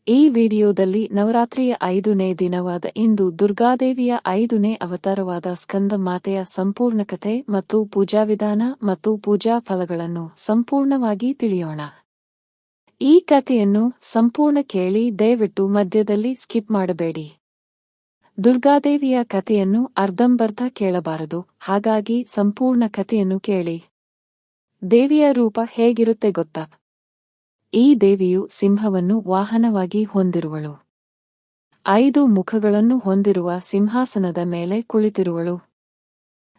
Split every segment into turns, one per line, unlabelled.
ಈ ವಿಡಿಯೋದಲ್ಲಿ ನವರಾತ್ರಿಯ 5ನೇ ದಿನವಾದ ಇಂದು ದುರ್ಗಾದೇವಿಯ 5ನೇ ಅವತಾರವಾದ ಸ್ಕಂದ ಮಾತೆಯ ಸಂಪೂರ್ಣ ಕಥೆ ಮತ್ತು ಪೂಜಾವಿಧಾನ ಮತ್ತು ಪೂಜಾ ಫಲಗಳನ್ನು ಸಂಪೂರ್ಣವಾಗಿ ತಿಳಿಯೋಣ. ಈ ಕಥೆಯನ್ನು ಸಂಪೂರ್ಣ ಕೇಳಿ, ದಯವಿಟ್ಟು ಮಧ್ಯದಲ್ಲಿ ಸ್ಕಿಪ್ ಮಾಡಬೇಡಿ. ದುರ್ಗಾದೇವಿಯ ಕಥೆಯನ್ನು ಅರ್ಧಂಬರ್ಧ ಕೇಳಬಾರದು, ಹಾಗಾಗಿ ಸಂಪೂರ್ಣ ಕಥೆಯನ್ನು ಕೇಳಿ. ದೇವಿಯ ರೂಪ ಹೇಗಿರುತ್ತೆ ಗೊತ್ತಾ? ಈ ದೇವಿಯು ಸಿಂಹವನ್ನು ವಾಹನವಾಗಿ ಹೊಂದಿರುವಳು. 5 ಮುಖಗಳನ್ನು ಹೊಂದಿರುವ ಸಿಂಹಾಸನದ ಮೇಲೆ ಕುಳಿತಿರುವಳು.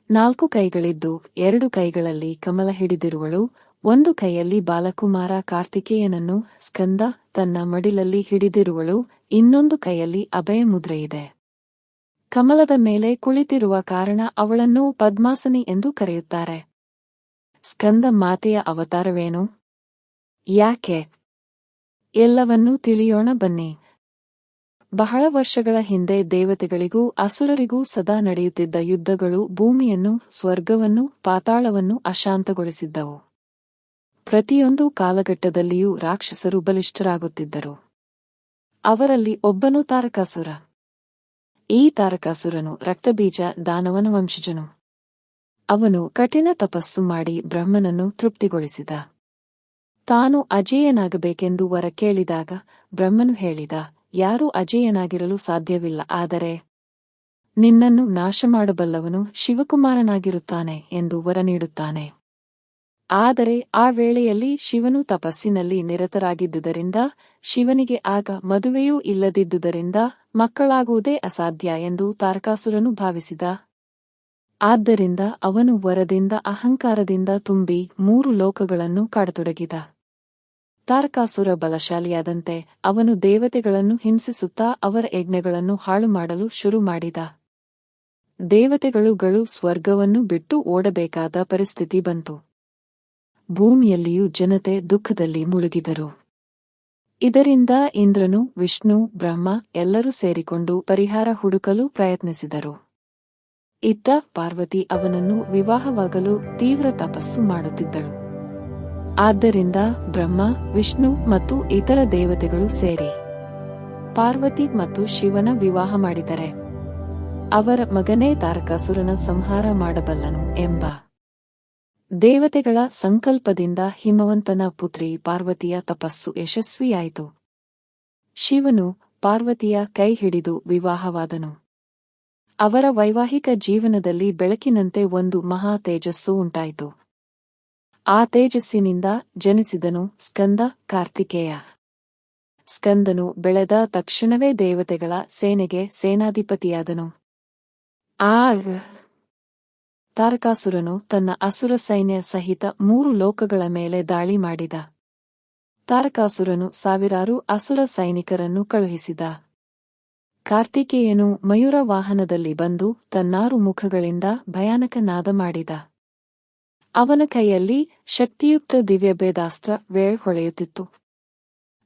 4 ಕೈಗಳಿದ್ದು 2 ಕೈಗಳಲ್ಲಿ ಕಮಲ ಹಿಡಿದಿರುವಳು. 1 ಕೈಯಲ್ಲಿ ಬಾಲಕುಮಾರ ಕಾರ್ತಿಕೇಯನನ್ನು ಸ್ಕಂದ ತನ್ನ ಮಡಿಲಲ್ಲಿ ಹಿಡಿದಿರುವಳು. ಇನ್ನೊಂದು ಕೈಯಲ್ಲಿ ಅಭಯ ಮುದ್ರೆಯಿದೆ. ಕಮಲದ ಮೇಲೆ ಕುಳಿತಿರುವ ಕಾರಣ ಅವಳನ್ನು ಪದ್ಮಾಸನಿ ಎಂದು ಕರೆಯುತ್ತಾರೆ. ಸ್ಕಂದ ಮಾತೆಯ ಅವತಾರವೇನು? ಯಾಕೆ? ಎಲ್ಲವನ್ನೂ ತಿಳಿಯೋಣ ಬನ್ನಿ. ಬಹಳ ವರ್ಷಗಳ ಹಿಂದೆ ದೇವತೆಗಳಿಗೂ ಅಸುರರಿಗೂ ಸದಾ ನಡೆಯುತ್ತಿದ್ದ ಯುದ್ಧಗಳು ಭೂಮಿಯನ್ನು, ಸ್ವರ್ಗವನ್ನು, ಪಾತಾಳವನ್ನು ಅಶಾಂತಗೊಳಿಸಿದ್ದವು. ಪ್ರತಿಯೊಂದು ಕಾಲಘಟ್ಟದಲ್ಲಿಯೂ ರಾಕ್ಷಸರು ಬಲಿಷ್ಠರಾಗುತ್ತಿದ್ದರು. ಅವರಲ್ಲಿ ಒಬ್ಬನು ತಾರಕಾಸುರ. ಈ ತಾರಕಾಸುರನು ರಕ್ತಬೀಜ ದಾನವನ ವಂಶಜನು. ಅವನು ಕಠಿಣ ತಪಸ್ಸು ಮಾಡಿ ಬ್ರಹ್ಮನನ್ನು ತೃಪ್ತಿಗೊಳಿಸಿದ. ತಾನು ಅಜೇಯನಾಗಬೇಕೆಂದು ವರ ಕೇಳಿದಾಗ ಬ್ರಹ್ಮನು ಹೇಳಿದ, ಯಾರೂ ಅಜೇಯನಾಗಿರಲು ಸಾಧ್ಯವಿಲ್ಲ, ಆದರೆ ನಿನ್ನನ್ನು ನಾಶ ಮಾಡಬಲ್ಲವನು ಶಿವಕುಮಾರನಾಗಿರುತ್ತಾನೆ ಎಂದು ವರ ನೀಡುತ್ತಾನೆ. ಆದರೆ ಆ ವೇಳೆಯಲ್ಲಿ ಶಿವನು ತಪಸ್ಸಿನಲ್ಲಿ ನಿರತರಾಗಿದ್ದುದರಿಂದ, ಶಿವನಿಗೆ ಆಗ ಮದುವೆಯೂ ಇಲ್ಲದಿದ್ದುದರಿಂದ ಮಕ್ಕಳಾಗುವುದೇ ಅಸಾಧ್ಯ ಎಂದು ತಾರಕಾಸುರನು ಭಾವಿಸಿದ. ಆದ್ದರಿಂದ ಅವನು ವರದಿಂದ ಅಹಂಕಾರದಿಂದ ತುಂಬಿ 3 ಲೋಕಗಳನ್ನು ಕಾಡತೊಡಗಿದ. ತಾರಕಾಸುರ ಬಲಶಾಲಿಯಾದಂತೆ ಅವನು ದೇವತೆಗಳನ್ನು ಹಿಂಸಿಸುತ್ತಾ ಅವರ ಯಜ್ಞಗಳನ್ನು ಹಾಳು ಮಾಡಲು ಶುರು ಮಾಡಿದ. ದೇವತೆಗಳು ಸ್ವರ್ಗವನ್ನು ಬಿಟ್ಟು ಓಡಬೇಕಾದ ಪರಿಸ್ಥಿತಿ ಬಂತು. ಭೂಮಿಯಲ್ಲಿಯೂ ಜನತೆ ದುಃಖದಲ್ಲಿ ಮುಳುಗಿದರು. ಇದರಿಂದ ಇಂದ್ರನು, ವಿಷ್ಣು, ಬ್ರಹ್ಮ ಎಲ್ಲರೂ ಸೇರಿಕೊಂಡು ಪರಿಹಾರ ಹುಡುಕಲು ಪ್ರಯತ್ನಿಸಿದರು. ಇತ್ತ ಪಾರ್ವತಿ ಅವನನ್ನು ವಿವಾಹವಾಗಲು ತೀವ್ರ ತಪಸ್ಸು ಮಾಡುತ್ತಿದ್ದಳು. ಆದ್ದರಿಂದ ಬ್ರಹ್ಮ, ವಿಷ್ಣು ಮತ್ತು ಇತರ ದೇವತೆಗಳು ಸೇರಿ ಪಾರ್ವತಿ ಮತ್ತು ಶಿವನ ವಿವಾಹ ಮಾಡಿದರೆ ಅವರ ಮಗನೇ ತಾರಕಾಸುರನ ಸಂಹಾರ ಮಾಡಬಲ್ಲನು ಎಂಬ ದೇವತೆಗಳ ಸಂಕಲ್ಪದಿಂದ ಹಿಮವಂತನ ಪುತ್ರಿ ಪಾರ್ವತಿಯ ತಪಸ್ಸು ಯಶಸ್ವಿಯಾಯಿತು. ಶಿವನು ಪಾರ್ವತಿಯ ಕೈ ಹಿಡಿದು ವಿವಾಹವಾದನು. ಅವರ ವೈವಾಹಿಕ ಜೀವನದಲ್ಲಿ ಬೆಳಕಿನಂತೆ ಒಂದು ಮಹಾ ತೇಜಸ್ಸು ಉಂಟಾಯಿತು. ಆ ತೇಜಸ್ಸಿನಿಂದ ಜನಿಸಿದನು ಸ್ಕಂದ ಕಾರ್ತಿಕೇಯ. ಸ್ಕಂದನು ಬೆಳೆದ ತಕ್ಷಣವೇ ದೇವತೆಗಳ ಸೇನೆಗೆ ಸೇನಾಧಿಪತಿಯಾದನು. ಆಗ ತಾರಕಾಸುರನು ತನ್ನ ಅಸುರ ಸೈನ್ಯ ಸಹಿತ 3 ಲೋಕಗಳ ಮೇಲೆ ದಾಳಿ ಮಾಡಿದ. ತಾರಕಾಸುರನು ಸಾವಿರಾರು ಅಸುರ ಸೈನಿಕರನ್ನು ಕಳುಹಿಸಿದ. ಕಾರ್ತಿಕೇಯನು ಮಯೂರ ವಾಹನದಲ್ಲಿ ಬಂದು ತನ್ನಾರು ಮುಖಗಳಿಂದ ಭಯಾನಕ ನಾದ ಮಾಡಿದ. ಅವನ ಕೈಯಲ್ಲಿ ಶಕ್ತಿಯುಕ್ತ ದಿವ್ಯಭೇದಾಸ್ತ್ರ ವೇಳ್ ಹೊಳೆಯುತ್ತಿತ್ತು.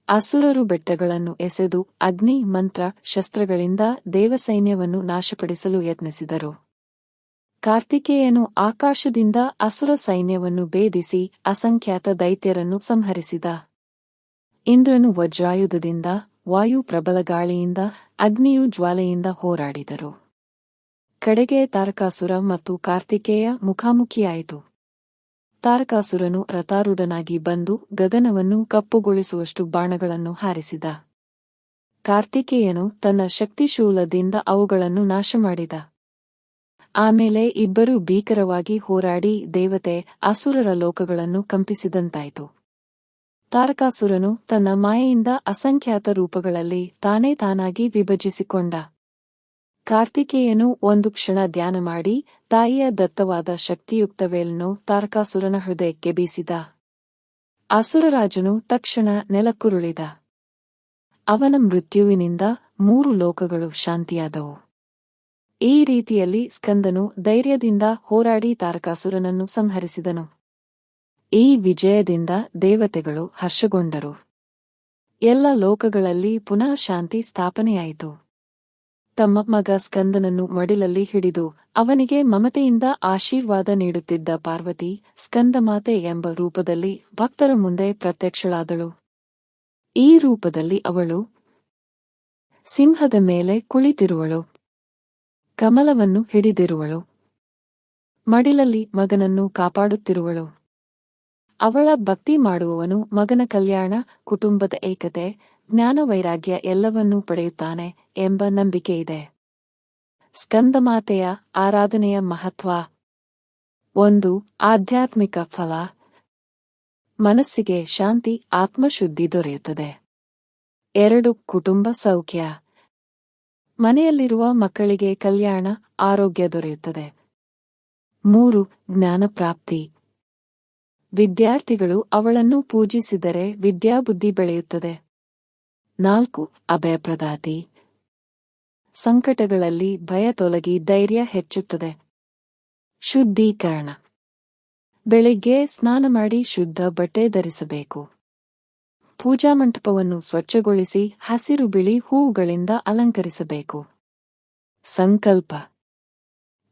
ಅಸುರರು ಬೆಟ್ಟಗಳನ್ನು ಎಸೆದು ಅಗ್ನಿ, ಮಂತ್ರ, ಶಸ್ತ್ರಗಳಿಂದ ದೇವಸೈನ್ಯವನ್ನು ನಾಶಪಡಿಸಲು ಯತ್ನಿಸಿದರು. ಕಾರ್ತಿಕೇಯನು ಆಕಾಶದಿಂದ ಅಸುರ ಸೈನ್ಯವನ್ನು ಭೇದಿಸಿ ಅಸಂಖ್ಯಾತ ದೈತ್ಯರನ್ನು ಸಂಹರಿಸಿದ. ಇಂದ್ರನು ವಜ್ರಾಯುಧದಿಂದ, ವಾಯು ಪ್ರಬಲ ಗಾಳಿಯಿಂದ, ಅಗ್ನಿಯು ಜ್ವಾಲೆಯಿಂದ ಹೋರಾಡಿದರು. ಕಡೆಗೆ ತಾರಕಾಸುರ ಮತ್ತು ಕಾರ್ತಿಕೇಯ ಮುಖಾಮುಖಿಯಾಯಿತು. ತಾರಕಾಸುರನು ರಥಾರೂಢನಾಗಿ ಬಂದು ಗಗನವನ್ನು ಕಪ್ಪುಗೊಳಿಸುವಷ್ಟು ಬಾಣಗಳನ್ನು ಹಾರಿಸಿದ. ಕಾರ್ತಿಕೇಯನು ತನ್ನ ಶಕ್ತಿಶೂಲದಿಂದ ಅವುಗಳನ್ನು ನಾಶ ಮಾಡಿದ. ಆಮೇಲೆ ಇಬ್ಬರೂ ಭೀಕರವಾಗಿ ಹೋರಾಡಿ ದೇವತೆ ಅಸುರರ ಲೋಕಗಳನ್ನು ಕಂಪಿಸಿದಂತಾಯಿತು. ತಾರಕಾಸುರನು ತನ್ನ ಮಾಯೆಯಿಂದ ಅಸಂಖ್ಯಾತ ರೂಪಗಳಲ್ಲಿ ತಾನಾಗಿ ವಿಭಜಿಸಿಕೊಂಡ. ಕಾರ್ತಿಕೇಯನು ಒಂದು ಕ್ಷಣ ಧ್ಯಾನ ಮಾಡಿ ತಾಯಿಯ ದತ್ತವಾದ ಶಕ್ತಿಯುಕ್ತ ವೇಲನ್ನು ತಾರಕಾಸುರನ ಹೃದಯಕ್ಕೆ ಬೀಸಿದ. ಅಸುರರಾಜನು ತಕ್ಷಣ ನೆಲಕ್ಕುರುಳಿದ. ಅವನ ಮೃತ್ಯುವಿನಿಂದ 3 ಲೋಕಗಳು ಶಾಂತಿಯಾದವು. ಈ ರೀತಿಯಲ್ಲಿ ಸ್ಕಂದನು ಧೈರ್ಯದಿಂದ ಹೋರಾಡಿ ತಾರಕಾಸುರನನ್ನು ಸಂಹರಿಸಿದನು. ಈ ವಿಜಯದಿಂದ ದೇವತೆಗಳು ಹರ್ಷಗೊಂಡರು. ಎಲ್ಲ ಲೋಕಗಳಲ್ಲಿ ಪುನಃ ಶಾಂತಿ ಸ್ಥಾಪನೆಯಾಯಿತು. ತಮ್ಮ ಮಗ ಸ್ಕಂದನನ್ನು ಮಡಿಲಲ್ಲಿ ಹಿಡಿದು ಅವನಿಗೆ ಮಮತೆಯಿಂದ ಆಶೀರ್ವಾದ ನೀಡುತ್ತಿದ್ದ ಪಾರ್ವತಿ ಸ್ಕಂದಮಾತೆ ಎಂಬ ರೂಪದಲ್ಲಿ ಭಕ್ತರ ಮುಂದೆ ಪ್ರತ್ಯಕ್ಷಳಾದಳು. ಈ ರೂಪದಲ್ಲಿ ಅವಳು ಸಿಂಹದ ಮೇಲೆ ಕುಳಿತಿರುವಳು. ಕಮಲವನ್ನು ಹಿಡಿದಿರುವಳು. ಮಡಿಲಲ್ಲಿ ಮಗನನ್ನು ಕಾಪಾಡುತ್ತಿರುವಳು. ಅವಳ ಭಕ್ತಿ ಮಾಡುವವನು ಮಗನ ಕಲ್ಯಾಣ, ಕುಟುಂಬದ ಏಕತೆ, ಜ್ಞಾನವೈರಾಗ್ಯ ಎಲ್ಲವನ್ನೂ ಪಡೆಯುತ್ತಾನೆ ಎಂಬ ನಂಬಿಕೆಯಿದೆ. ಸ್ಕಂದಮಾತೆಯ ಆರಾಧನೆಯ ಮಹತ್ವ. 1. ಆಧ್ಯಾತ್ಮಿಕ ಫಲ. ಮನಸ್ಸಿಗೆ ಶಾಂತಿ, ಆತ್ಮಶುದ್ಧಿ ದೊರೆಯುತ್ತದೆ. 2. ಕುಟುಂಬ ಸೌಖ್ಯ. ಮನೆಯಲ್ಲಿರುವ ಮಕ್ಕಳಿಗೆ ಕಲ್ಯಾಣ, ಆರೋಗ್ಯ ದೊರೆಯುತ್ತದೆ. 3. ಜ್ಞಾನಪ್ರಾಪ್ತಿ. ವಿದ್ಯಾರ್ಥಿಗಳು ಅವಳನ್ನು ಪೂಜಿಸಿದರೆ ವಿದ್ಯಾಬುದ್ಧಿ ಬೆಳೆಯುತ್ತದೆ. 4. ಅಭಯಪ್ರದಾತಿ. ಸಂಕಟಗಳಲ್ಲಿ ಭಯ ತೊಲಗಿ ಧೈರ್ಯ ಹೆಚ್ಚುತ್ತದೆ. ಶುದ್ಧೀಕರಣ. ಬೆಳಿಗ್ಗೆ ಸ್ನಾನ ಮಾಡಿ ಶುದ್ಧ ಬಟ್ಟೆ ಧರಿಸಬೇಕು. ಪೂಜಾಮಂಟಪವನ್ನು ಸ್ವಚ್ಛಗೊಳಿಸಿ ಹಸಿರು ಬಿಳಿ ಹೂವುಗಳಿಂದ ಅಲಂಕರಿಸಬೇಕು. ಸಂಕಲ್ಪ.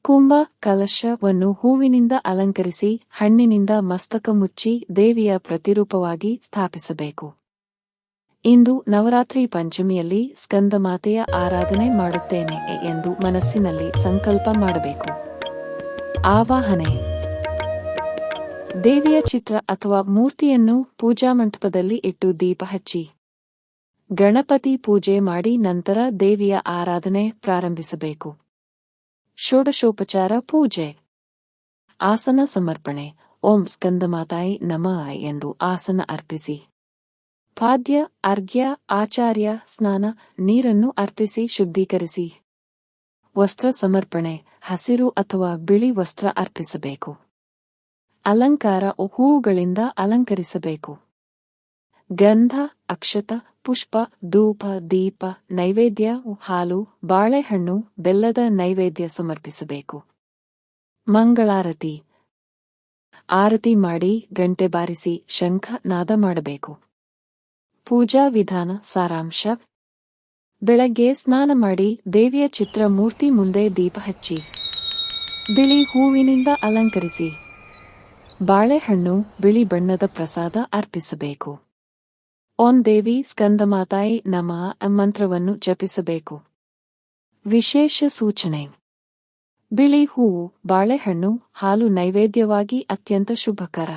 ಕುಂಭ ಕಲಶವನ್ನು ಹೂವಿನಿಂದ ಅಲಂಕರಿಸಿ ಹಣ್ಣಿನಿಂದ ಮಸ್ತಕ ಮುಚ್ಚಿ ದೇವಿಯ ಪ್ರತಿರೂಪವಾಗಿ ಸ್ಥಾಪಿಸಬೇಕು. ಇಂದು ನವರಾತ್ರಿ ಪಂಚಮಿಯಲ್ಲಿ ಸ್ಕಂದಮಾತೆಯ ಆರಾಧನೆ ಮಾಡುತ್ತೇನೆ ಎಂದು ಮನಸ್ಸಿನಲ್ಲಿ ಸಂಕಲ್ಪ ಮಾಡಬೇಕು. ಆವಾಹನೆ. ದೇವಿಯ ಚಿತ್ರ ಅಥವಾ ಮೂರ್ತಿಯನ್ನು ಪೂಜಾಮಂಟಪದಲ್ಲಿ ಇಟ್ಟು ದೀಪ ಹಚ್ಚಿ ಗಣಪತಿ ಪೂಜೆ ಮಾಡಿ ನಂತರ ದೇವಿಯ ಆರಾಧನೆ ಪ್ರಾರಂಭಿಸಬೇಕು. ಷೋಡಶೋಪಚಾರ ಪೂಜೆ. ಆಸನ ಸಮರ್ಪಣೆ. ಓಂ ಸ್ಕಂದಮಾತಾಯಿ ನಮಃ ಎಂದು ಆಸನ ಅರ್ಪಿಸಿ. ಪಾದ್ಯ, ಅರ್ಘ್ಯ, ಆಚಾರ್ಯ, ಸ್ನಾನ, ನೀರನ್ನು ಅರ್ಪಿಸಿ ಶುದ್ಧೀಕರಿಸಿ. ವಸ್ತ್ರ ಸಮರ್ಪಣೆ. ಹಸಿರು ಅಥವಾ ಬಿಳಿ ವಸ್ತ್ರ ಅರ್ಪಿಸಬೇಕು. ಅಲಂಕಾರ. ಹೂವುಗಳಿಂದ ಅಲಂಕರಿಸಬೇಕು. ಗಂಧ, ಅಕ್ಷತ, ಪುಷ್ಪ, ಧೂಪ, ದೀಪ, ನೈವೇದ್ಯ, ಹಾಲು, ಬಾಳೆಹಣ್ಣು, ಬೆಲ್ಲದ ನೈವೇದ್ಯ ಸಮರ್ಪಿಸಬೇಕು. ಮಂಗಳಾರತಿ. ಆರತಿ ಮಾಡಿ ಗಂಟೆ ಬಾರಿಸಿ ಶಂಖ ನಾದ ಮಾಡಬೇಕು. ಪೂಜಾ ವಿಧಾನ ಸಾರಾಂಶ. ಬೆಳಗ್ಗೆ ಸ್ನಾನ ಮಾಡಿ ದೇವಿಯ ಚಿತ್ರ ಮೂರ್ತಿ ಮುಂದೆ ದೀಪ ಹಚ್ಚಿ ಬಿಳಿ ಹೂವಿನಿಂದ ಅಲಂಕರಿಸಿ ಬಾಳೆಹಣ್ಣು, ಬಿಳಿ ಬಣ್ಣದ ಪ್ರಸಾದ ಅರ್ಪಿಸಬೇಕು. ಓಂ ದೇವಿ ಸ್ಕಂದಮಾತಾಯಿ ನಮಃ ಮಂತ್ರವನ್ನು ಜಪಿಸಬೇಕು. ವಿಶೇಷ ಸೂಚನೆ. ಬಿಳಿ ಹೂವು, ಬಾಳೆಹಣ್ಣು, ಹಾಲು ನೈವೇದ್ಯವಾಗಿ ಅತ್ಯಂತ ಶುಭಕರ.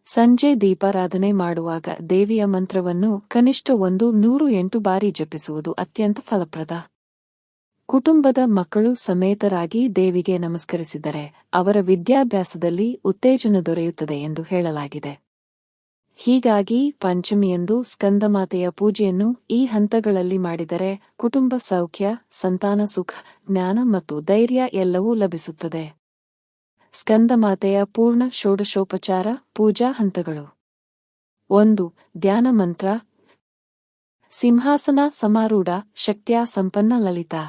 ಸಂಜೆ ದೀಪಾರಾಧನೆ ಮಾಡುವಾಗ ದೇವಿಯ ಮಂತ್ರವನ್ನು ಕನಿಷ್ಠ 108 ಬಾರಿ ಜಪಿಸುವುದು ಅತ್ಯಂತ ಫಲಪ್ರದ. ಕುಟುಂಬದ ಮಕ್ಕಳು ಸಮೇತರಾಗಿ ದೇವಿಗೆ ನಮಸ್ಕರಿಸಿದರೆ ಅವರ ವಿದ್ಯಾಭ್ಯಾಸದಲ್ಲಿ ಉತ್ತೇಜನ ದೊರೆಯುತ್ತದೆ ಎಂದು ಹೇಳಲಾಗಿದೆ. ಹೀಗಾಗಿ ಪಂಚಮಿಯಂದು ಸ್ಕಂದಮಾತೆಯ ಪೂಜೆಯನ್ನು ಈ ಹಂತಗಳಲ್ಲಿ ಮಾಡಿದರೆ ಕುಟುಂಬ ಸೌಖ್ಯ, ಸಂತಾನ ಸುಖ, ಜ್ಞಾನ ಮತ್ತು ಧೈರ್ಯ ಎಲ್ಲವೂ ಲಭಿಸುತ್ತದೆ. ಸ್ಕಂದಮಾತೆಯ ಪೂರ್ಣ ಷೋಡಶೋಪಚಾರ ಪೂಜಾ ಹಂತಗಳು. 1. ಧ್ಯಾನ ಮಂತ್ರ. ಸಿಂಹಾಸನ ಸಮಾರೂಢ ಶಕ್ತ್ಯಾ ಸಂಪನ್ನ ಲಲಿತಾ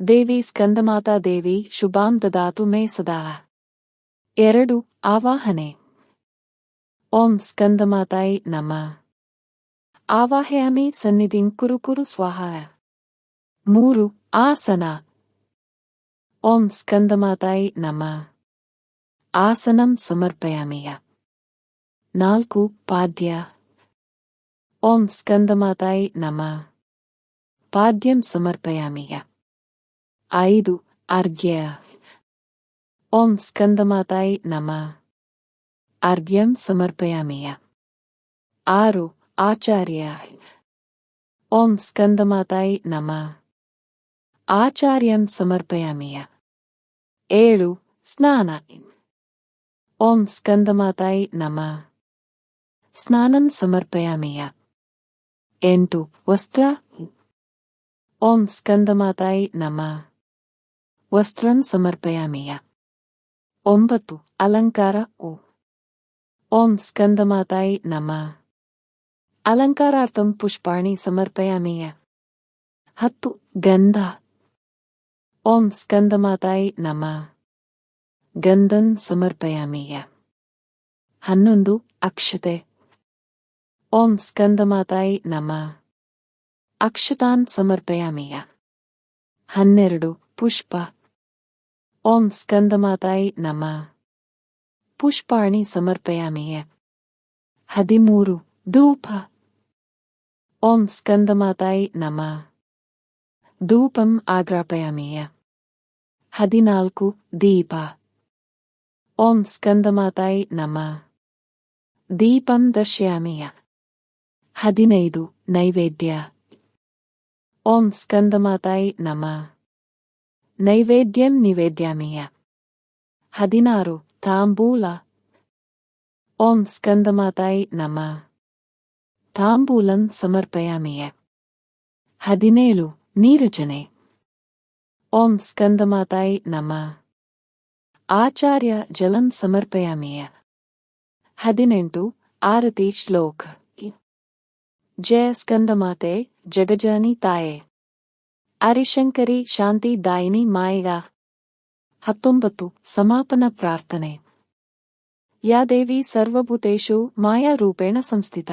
ದೇವಿ ಸ್ಕಂದಮಾತಾ ದೇವಿ ಶುಭಾಂ ದದಾತು ಮೇ ಸದಾ. 2. ಆವಾಹನೆ. ಓಂ ಸ್ಕಂದಮಾತಾಯಿ ನಮಃ. ಆವಾಹಯಾಮಿ ಸನ್ನಿಧಿಂ ಕುರು ಕುರು ಸ್ವಾಹ. 3. ಆಸನ. ಓಂ ಸ್ಕಂದಮಾತಾಯಿ ನಮಃ. ಆಸನಂ ಸಮರ್ಪಯಾಮಿ. 4. ಪಾದ್ಯ. ಓಂ ಸ್ಕಂದಮಾತಾಯಿ ನಮಃ. ಪಾದ್ಯಂ ಸಮರ್ಪಯಾಮಿ. 5. ಅರ್ಘ್ಯ. ಓಂ ಸ್ಕಂದಮಾತಾಯಿ ನಮಃ. ಅರ್ಘ್ಯಂ ಸಮರ್ಪಯಾಮಿ. 6. ಆಚಾರ್ಯ. ಓಂ ಸ್ಕಂದಮಾತಾಯಿ ನಮಃ. ಆಚಾರ್ಯಂ ಸಮರ್ಪಯಾಮಿ. 7. ಸ್ನಾನ. ಓಂ ಸ್ಕಂದಮಾತಾಯಿ ನಮಃ. ಸ್ನಾನಂ ಸಮರ್ಪಯಾಮಿ. 8. ವಸ್ತ್ರ. ಓಂ ಸ್ಕಂದಮಾತಾಯಿ ನಮಃ. ವಸ್ತ್ರಂ ಸಮರ್ಪಯಾಮಿ. 9. ಅಲಂಕಾರ. ಓಂ ಸ್ಕಂದಮಾತಾಯಿ ನಮಃ. ಅಲಂಕಾರಾರ್ಥಂ ಪುಷ್ಪಾಣಿ ಸಮರ್ಪಯಾಮಿ. 10. ಗಂಧ. ಓಂ ಸ್ಕಂದಮಾತಾಯಿ ನಮಃ. ಗಂಧಂ ಸಮರ್ಪಯಾಮಿ. 11. ಅಕ್ಷತೆ. ಓಂ ಸ್ಕಂದಮಾತಾಯಿ ನಮಃ. ಅಕ್ಷತಾನ್ ಸಮರ್ಪಯಾಮಿ. 12. ಪುಷ್ಪ. ಓಂ ಸ್ಕಂದಮಾತಾಯಿ ನಮಃ. ಪುಷ್ಪಾಣಿ ಸಮರ್ಪಯಾಮಿ. 13. ಧೂಪ. ಓಂ ಸ್ಕಂದಮಾತಾಯಿ ನಮಃ. ಧೂಪಂ ಆಗ್ರಾಪಯಾಮಿಯ. 14 ದೀಪ. ಓಂ ಸ್ಕಂದಮಾತಾಯಿ ನಮಃ. ದೀಪಂ ದರ್ಶಯಾಮಿಯ. 15 ನೈವೇದ್ಯ. ಓಂ ಸ್ಕಂದಮಾತಾಯಿ ನಮಃ. ನೈವೇದ್ಯಂ ನಿವೇದ್ಯಾಮಿಯ. 16 ತಾಂಬೂಲ. ಓಂ ಸ್ಕಂದಮಾತಾಯಿ ನಮಃ. ತಾಂಬೂಲಂ ಸಮರ್ಪಯಾಮಿಯ. 17 ನೀರಜನೆ. ಓಂ ಸ್ಕಂದಮಾತಾಯಿ ನಮಃ. ಆಚಾರ್ಯ ಜಲಂ ಸಮರ್ಪಯಾಮಿಯ. 18 ಆರತಿ ಶ್ಲೋಕ. ಜಯ ಸ್ಕಂದಮಾತೆ ಜಗಜಾನಿ ತಾಯೆ ಆರಿಶಂಕರಿ ಶಾಂತಿ ದಾಯಿನಿ ಮಾಯಿಗ. 19 ಸಮಾಪನ ಪ್ರಾರ್ಥನೆ. ಯಾ ದೇವಿ ಸರ್ವಭೂತೇಷು ಮಾಯಾರೂಪೇಣ ಸಂಸ್ಥಿತ.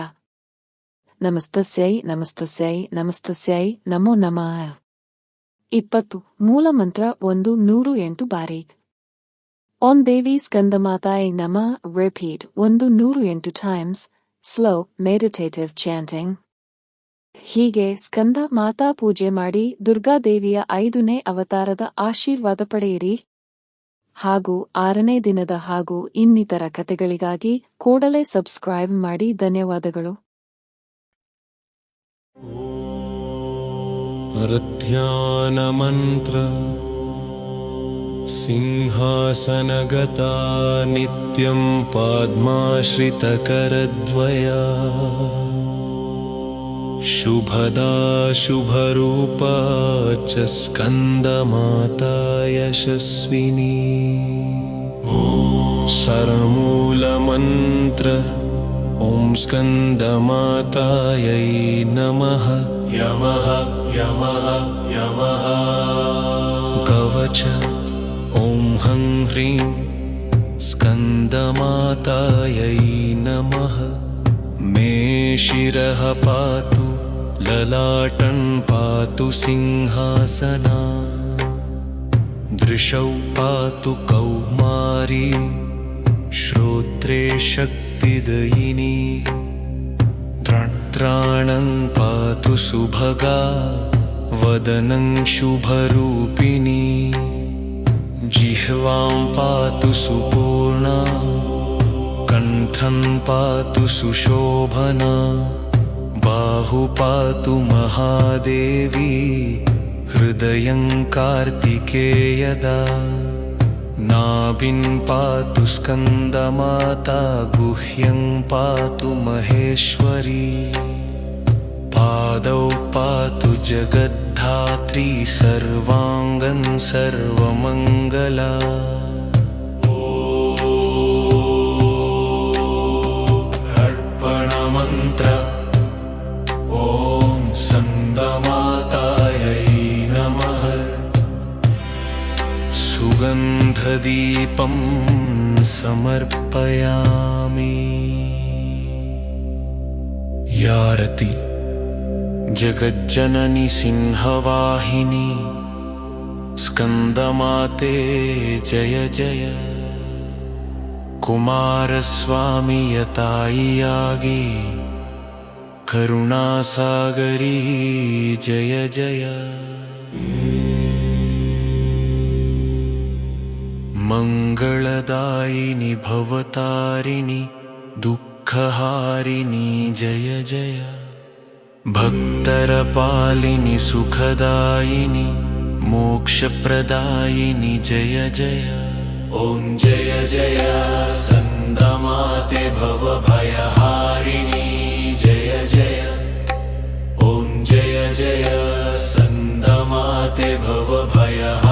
ನಮಸ್ತಸ್ಯೈ ನಮಸ್ತಸ್ಯೈ ನಮಸ್ತಸ್ಯೈ ನಮೋ ನಮಃ. 20 ಮೂಲಮಂತ್ರ 108 ಬಾರಿ. ಓಂ ದೇವಿ ಸ್ಕಂದಮಾತಾಯಿ ನಮಃ repeat 108 times. Slow meditative chanting. ಹೀಗೆ ಸ್ಕಂದ ಮಾತಾ ಪೂಜೆ ಮಾಡಿ ದುರ್ಗಾದೇವಿಯ 5ನೇ ಅವತಾರದ ಆಶೀರ್ವಾದ ಪಡೆಯಿರಿ. ಹಾಗೂ 6ನೇ ದಿನದ ಹಾಗೂ ಇನ್ನಿತರ ಕಥೆಗಳಿಗಾಗಿ ಕೂಡಲೇ ಸಬ್ಸ್ಕ್ರೈಬ್ ಮಾಡಿ. ಧನ್ಯವಾದಗಳು.
ಅರಧ್ಯಾನ ಮಂತ್ರ ಸಿಂಹಾಸನಗತಾ ನಿತ್ಯಂ ಪದ್ಮಾಶ್ರಿತಕರದ್ವಯಾ ಶುಭದಾ ಶುಭರೂಪಾ ಚ ಸ್ಕಂದಮಾತಾ ಯಶಸ್ವಿನಿ. ಶರಮೂಲಮಂತ್ರ ಓಂ ಸ್ಕಂದಮಾತಾಯೈ ನಮಃ. ಯಮಃ ಯಮಃ ಯಮಃ. ಕವಚ ಓಂ ಹಂ ಹ್ರೀಂ ಸ್ಕಂದಮಾತಾಯೈ ನಮಃ. ಮೇ ಶಿರಃ ಪಾತು ಲಲಾಟಂ ಪಾತು ಸಿಂಹಾಸನಾ. ದೃಶೌ ಪಾತು ಕೌಮಾರಿ ಶ್ರೋತ್ರೇ ಶಕ್ತಿದಯಿನಿ. ತ್ರಾಣಂ ಪಾತು ಸುಭಗಾ ವದನಂ ಶುಭರೂಪಿಣಿ. ಜಿಹ್ವಾಂ ಪಾತು ಸುಪೂರ್ಣಾ ಕಂಠಂ ಪಾತು ಸುಶೋಭನಾ. ಬಾಹು ಪಾತು ಮಹಾದೇವಿ ಹೃದಯಂ ಕಾರ್ತಿಕೇಯದಾ. ನಾಭಿಂ ಪಾತು ಸ್ಕಂದಮಾತಾ ಗುಹ್ಯಂ ಪಾತು ಮಹೇಶ್ವರಿ. ಪಾದೌ ಪಾತು ಜಗದ್ಧಾತ್ರಿ ಸರ್ವಾಂಗಂ ಸರ್ವಮಂಗಲಾ. ಅರ್ಪಣ ಮಂತ್ರ ಓಂ ಸ್ಕಂದಮಾತಾಯೈ ನಮಃ. ಸುಗಂಧದೀಪಂ ಸಮರ್ಪಯಾಮಿ. ಯಾರತಿ ಜಗಜ್ಜನನಿ ಸಿಂಹವಾಹಿನಿ ಸ್ಕಂದಮಾತೆ ಜಯ ಜಯ. ಕುಮಾರಸ್ವಾಮಿಯ ತಾಯಿಯಾಗಿ ಕರುಣಾಸಾಗರಿ ಜಯ ಜಯ. ಮಂಗಳದಾಯಿನಿ ಭವತಾರಿಣಿ ದುಃಖಹಾರಿಣಿ ಜಯ ಜಯ. ಭಕ್ತರ ಪಾಲಿನಿ ಸುಖದಾಯಿನಿ ಮೋಕ್ಷಪ್ರದಾಯಿನಿ ಜಯ ಜಯ. ಓಂ ಜಯ ಜಯ ಸ್ಕಂದಮಾತೆ ಭವಭಯಹಾರಿಣಿ ಜಯ ಜಯ. ಓಂ ಜಯ ಜಯ ಸ್ಕಂದಮಾತೆ ಭವಭಯಹಾರಿಣಿ